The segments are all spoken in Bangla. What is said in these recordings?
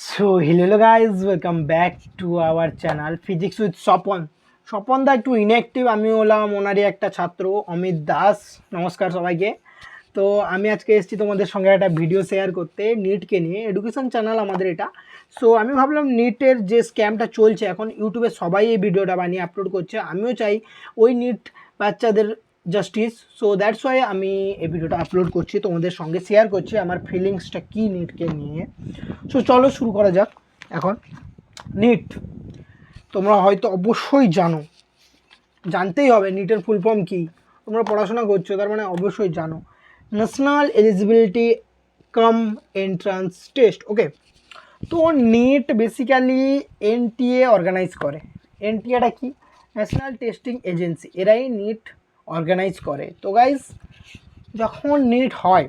So hello guys, welcome back to our channel Physics with Swapan. Swapan দা একটু ইনঅ্যাক্টিভ, আমি হলাম ওনারই একটা ছাত্র অমিত দাস। নমস্কার সবাইকে। তো আমি আজকে এসেছি তোমাদের সঙ্গে একটা ভিডিও শেয়ার করতে নিটকে নিয়ে। এডুকেশন চ্যানেল আমাদের এটা। সো আমি ভাবলাম নিটের যে স্ক্যামটা চলছে এখন ইউটিউবে সবাই এই ভিডিওটা বানিয়ে আপলোড করছে, আমিও চাই ওই নিট বাচ্চাদের জাস্টিস। সো দ্যাটস ওয়াই আমি এই ভিডিওটা আপলোড করছি, তোমাদের সঙ্গে শেয়ার করছি আমার ফিলিংসটা কী নিটকে নিয়ে। সো চলো শুরু করা যাক। এখন নিট তোমরা হয়তো অবশ্যই জানতেই হবে নিটের ফুল ফর্ম কী। তোমরা পড়াশোনা করছো তার মানে অবশ্যই জানো, national eligibility cum entrance test. Okay, তো নিট বেসিক্যালি এনটিএ অর্গানাইজ করে। এনটিএটা কি? ন্যাশনাল টেস্টিং এজেন্সি, এরাই নিট অর্গানাইজ করে। তো গাইজ যখন নিট হয়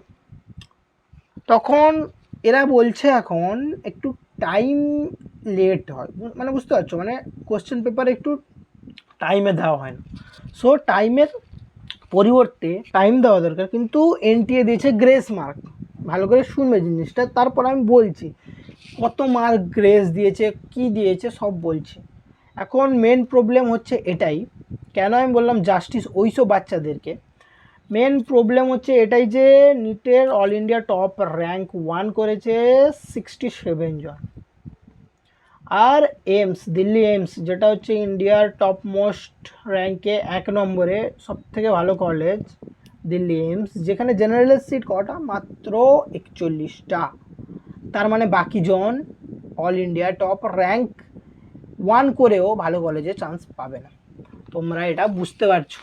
তখন এরা বলছে এখন একটু টাইম লেট হয়, মানে বুঝতে পারছো, মানে কোশ্চেন পেপারে একটু টাইমে দেওয়া হয় না। সো টাইমের পরিবর্তে টাইম দেওয়া দরকার, কিন্তু এনটিএ দিয়েছে গ্রেস মার্ক। ভালো করে শুনবে জিনিসটা, তারপর আমি বলছি কত মার্ক গ্রেস দিয়েছে, কি দিয়েছে সব বলছি। এখন মেন প্রবলেম হচ্ছে এটাই, কেন আমি বললাম জাস্টিস ওইসব বাচ্চাদেরকে। মেন প্রবলেম হচ্ছে এটাই যে নিটের অল ইন্ডিয়া টপ র্যাঙ্ক 1 করেছে 67 জন, আর এমস দিল্লি এমস যেটা হচ্ছে ইন্ডিয়ার টপ মোস্ট র্যাঙ্কে 1 নম্বরে সবথেকে ভালো কলেজ দিল্লি এমস, যেখানে জেনারেলের সিট কটা মাত্র 41টা। তার মানে বাকি জন অল ইন্ডিয়া টপ র্যাঙ্ক 1 করেও ভালো কলেজে চান্স পাবে না। তোমরা এটা বুঝতে পারছো।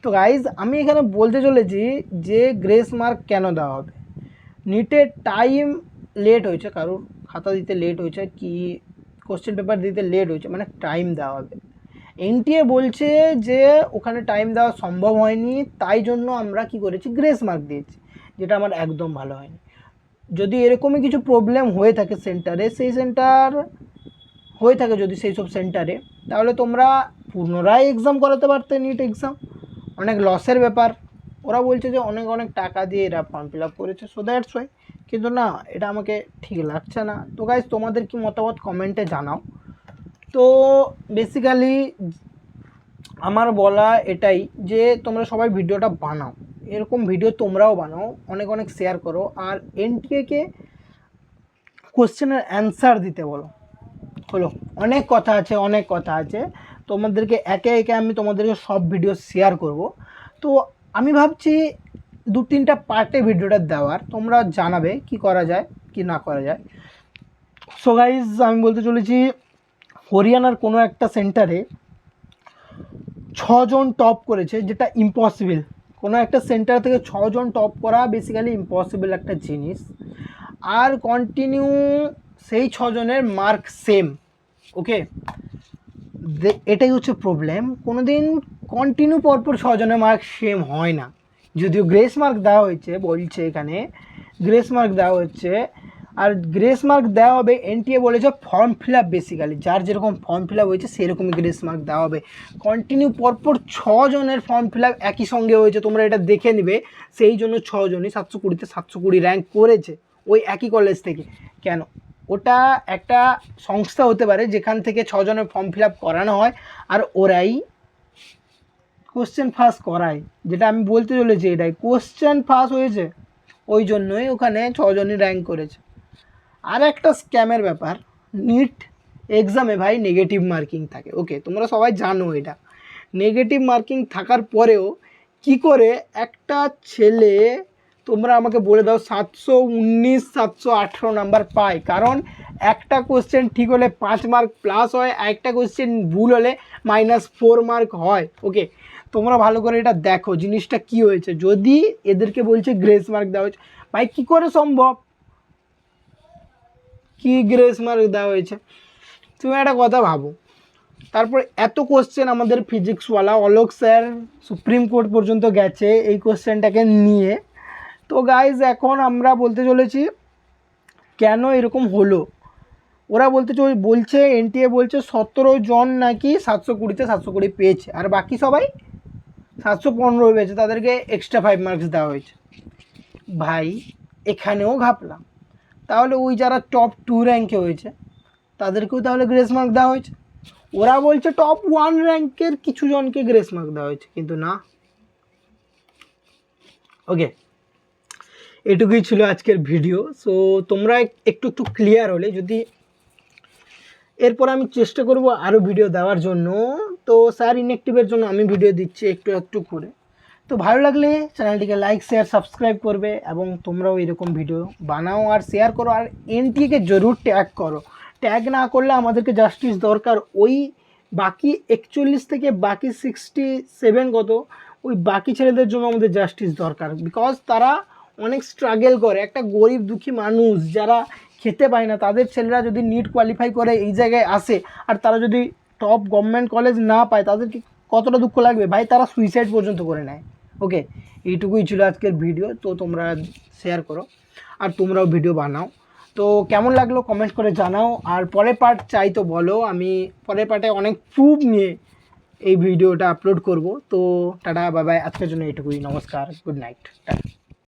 তো গাইজ আমি এখানে বলতে চলেছি যে গ্রেস মার্ক কেন দেওয়া হবে। নিটের টাইম লেট হয়েছে, কারোর খাতা দিতে লেট হয়েছে কি কোশ্চেন পেপার দিতে লেট হয়েছে, মানে টাইম দেওয়া হবে। এনটিএ বলছে যে ওখানে টাইম দেওয়া সম্ভব হয়নি, তাই জন্য আমরা কি করেছি গ্রেস মার্ক দিয়েছি, যেটা আমার একদম ভালো হয়নি। যদি এরকমই কিছু প্রবলেম হয়ে থাকে সেন্টারে, সেই সেন্টার হয়ে থাকে যদি সেই সব সেন্টারে, তাহলে তোমরা পুনরায় এক্সাম করাতে পারতে নিট এক্সাম। অনেক লসের ব্যাপার। ওরা বলছে যে অনেক অনেক টাকা দিয়ে এরা ফর্ম ফিল আপ করেছে, সো দ্যাটস ওয়াই। কিন্তু না, এটা আমাকে ঠিক লাগছে না। তো গাইজ তোমাদের কি মতামত কমেন্টে জানাও। তো বেসিক্যালি আমার বলা এটাই যে তোমরা সবাই ভিডিওটা বানাও, এরকম ভিডিও তোমরাও বানাও, অনেক অনেক শেয়ার করো, আর এনটিএকে কোশ্চেনের অ্যান্সার দিতে বলো। হলো, অনেক কথা আছে তোমাদেরকে একে একে আমি তোমাদেরকে সব ভিডিও শেয়ার করব। তো আমি ভাবছি 2-3টা পার্টে ভিডিওটা দেওয়ার, তোমরা জানাবে কি করা যায় কি না করা যায়। সো গাইজ আমি বলতে চলেছি হরিয়ানার কোনো একটা সেন্টারে 6 জন টপ করেছে, যেটা ইম্পসিবল। কোনো একটা সেন্টার থেকে 6 জন টপ করা বেসিক্যালি ইম্পসিবল একটা জিনিস। আর কন্টিনিউ সেই 6 জনের মার্ক সেম। ওকে, এটাই হচ্ছে প্রবলেম, কোনো দিন কন্টিনিউ পরপর 6 জনের মার্ক সেম হয় না। যদিও গ্রেস মার্ক দেওয়া হয়েছে, বলছে এখানে গ্রেস মার্ক দেওয়া হচ্ছে, আর গ্রেস মার্ক দেওয়া হবে এনটিএ বলেছে ফর্ম ফিল আপ, বেসিক্যালি যার যেরকম ফর্ম ফিল আপ হয়েছে সেরকমই গ্রেস মার্ক দেওয়া হবে। কন্টিনিউ পরপর 6 জনের ফর্ম ফিল আপ একই সঙ্গে হয়েছে, তোমরা এটা দেখে নিবে, সেই জন্য 6 জনই 720-তে 720 র্যাঙ্ক করেছে ওই একই কলেজ থেকে। কেন? ওটা একটা সংস্থা হতে পারে যেখান থেকে 6 জনের ফর্ম ফিল আপ করানো হয়, আর ওরাই কোশ্চেন ফাঁস করায়। যেটা আমি বলতে চলেছি এটাই, কোশ্চেন ফাঁস হয়েছে ওই জন্যই ওখানে 6 জনই র্যাঙ্ক করেছে। আর একটা স্ক্যামের ব্যাপার, নিট এক্সামে ভাই নেগেটিভ মার্কিং থাকে। ওকে, তোমরা সবাই জানো এটা। নেগেটিভ মার্কিং থাকার পরেও কি করে একটা ছেলে, তোমরা আমাকে বলে দাও, 719 718 নাম্বার পায়? কারণ একটা কোশ্চেন ঠিক হলে 5 মার্ক প্লাস হয়, একটা কোশ্চেন ভুল হলে -4 মার্ক হয়। ওকে, তোমরা ভালো করে এটা দেখো জিনিসটা কি হয়েছে। যদি এদেরকে বলছে গ্রেস মার্ক দেওয়া হয়েছে, ভাই কী করে সম্ভব, কি গ্রেস মার্ক দেওয়া হয়েছে? তুমি একটা কথা ভাবো। তারপর এত কোশ্চেন আমাদের Physics Wallah Alok sir supreme court পর্যন্ত গেছে এই কোশ্চেনটাকে নিয়ে। তো গাইজ এখন আমরা বলতে চলেছি কেন এরকম হলো। ওরা বলছে এনটিএ বলছে 17 জন নাকি 720-তে 720 পেয়েছে, আর বাকি সবাই 715 পেয়েছে, তাদেরকে এক্সট্রা 5 মার্কস দেওয়া হয়েছে। ভাই এখানেও ঘাপলাম, তাহলে ওই যারা টপ 2 র্যাঙ্কে হয়েছে তাদেরকেও তাহলে গ্রেস মার্ক দেওয়া হয়েছে। ওরা বলছে টপ 1 র্যাঙ্কের কিছু জনকে গ্রেস মার্ক দেওয়া হয়েছে, কিন্তু না। ওকে, এটুকুই ছিল আজকের ভিডিও। সো তোমরা একটু একটু ক্লিয়ার হলে, যদি এরপর আমি চেষ্টা করব আরও ভিডিও দেওয়ার জন্য। তো স্যার ইনঅ্যাক্টিভের জন্য আমি ভিডিও দিচ্ছি একটু একটু করে। তো ভালো লাগলে চ্যানেলটিকে লাইক শেয়ার সাবস্ক্রাইব করবে, এবং তোমরাও এরকম ভিডিও বানাও আর শেয়ার করো। আর এনটিএকে জরুর ট্যাগ করো, ট্যাগ না করলে আমাদেরকে জাস্টিস দরকার। ওই বাকি 41 থেকে বাকি 67 কত, ওই বাকি ছেলেদের জন্য আমাদের জাস্টিস দরকার। বিকজ তারা অনেক স্ট্রাগল করে, একটা গরিব দুঃখী মানুষ যারা খেতে পায় না, তাদের ছেলেরা যদি নিট কোয়ালিফাই করে এই জায়গায় আসে, আর তারা যদি টপ গভর্নমেন্ট কলেজ না পায়, তাদেরকে কতটা দুঃখ লাগবে ভাই, তারা সুইসাইড পর্যন্ত করে নেয়। ওকে, এইটুকুই ছিল আজকের ভিডিও। তো তোমরা শেয়ার করো আর তোমরাও ভিডিও বানাও। তো কেমন লাগলো কমেন্ট করে জানাও। আর পরের পার্ট চাই তো বলো, আমি পরের পার্টে অনেক প্রুফ নিয়ে এই ভিডিওটা আপলোড করব। তো টাটা, বাই বাই, আজকের জন্য এইটুকুই। নমস্কার, গুড নাইট।